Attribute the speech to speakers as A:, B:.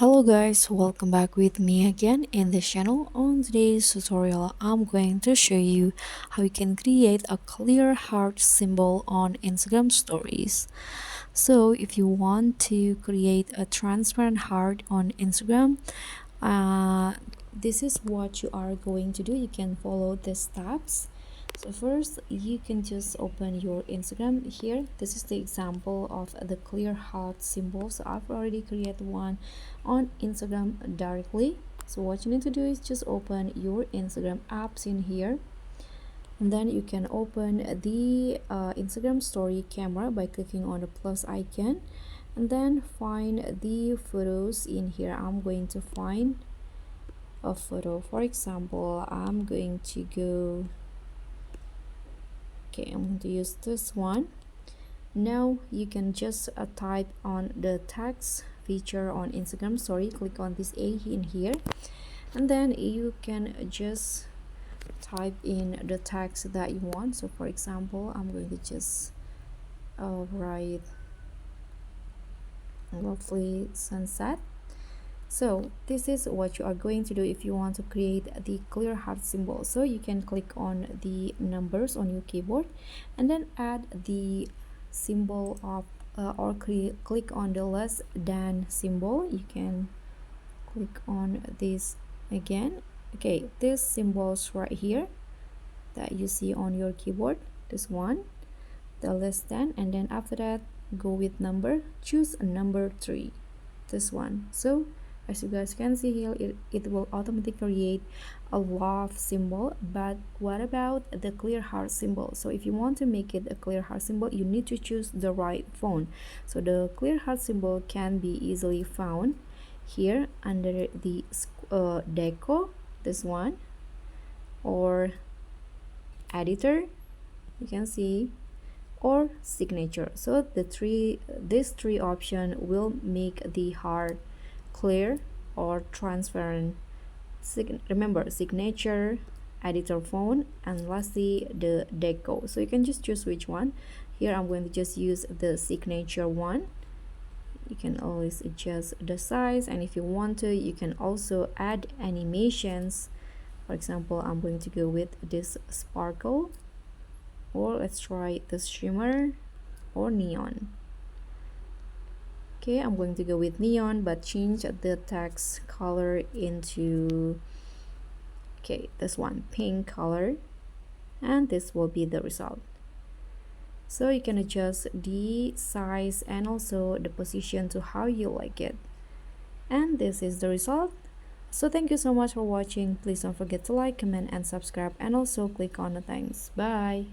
A: Hello guys, welcome back with me again in this channel. On today's tutorial, I'm going to show you how you can create a clear heart symbol on Instagram stories. So if you want to create a transparent heart on Instagram, this is what you are going to do. You can follow the steps. So first you can just open your Instagram. Here this is the example of the clear heart symbol. So I've already created one on Instagram directly. So what you need to do is just open your Instagram apps in here, and then you can open the Instagram story camera by clicking on the plus icon, and then find the photos in here. I'm going to find a photo. For example, I'm going to go, okay, I'm going to use this one. Now you can just type on the text feature on Instagram story. Click on this A in here, and then you can just type in the text that you want. So for example, I'm going to just write lovely sunset. So this is what you are going to do if you want to create the clear heart symbol. So you can click on the numbers on your keyboard and then add the symbol of or click on the less than symbol. You can click on this again. Okay, this symbols right here that you see on your keyboard, this one, the less than, and then after that go with number, choose a number 3, this one. So as you guys can see here, it will automatically create a love symbol. But what about the clear heart symbol? So if you want to make it a clear heart symbol, you need to choose the right font. So the clear heart symbol can be easily found here under the deco, this one, or editor, you can see, or signature. So these three option will make the heart clear or transparent. Remember, signature, editor font, and lastly the deco. So you can just choose which one. Here I'm going to just use the signature one. You can always adjust the size, and if you want to, you can also add animations. For example, I'm going to go with this sparkle, or let's try this shimmer or neon. Okay, I'm going to go with neon, but change the text color into, okay, this one, pink color, and this will be the result. So you can adjust the size and also the position to how you like it, and this is the result. So thank you so much for watching. Please don't forget to like, comment, and subscribe, and also click on the thanks. Bye.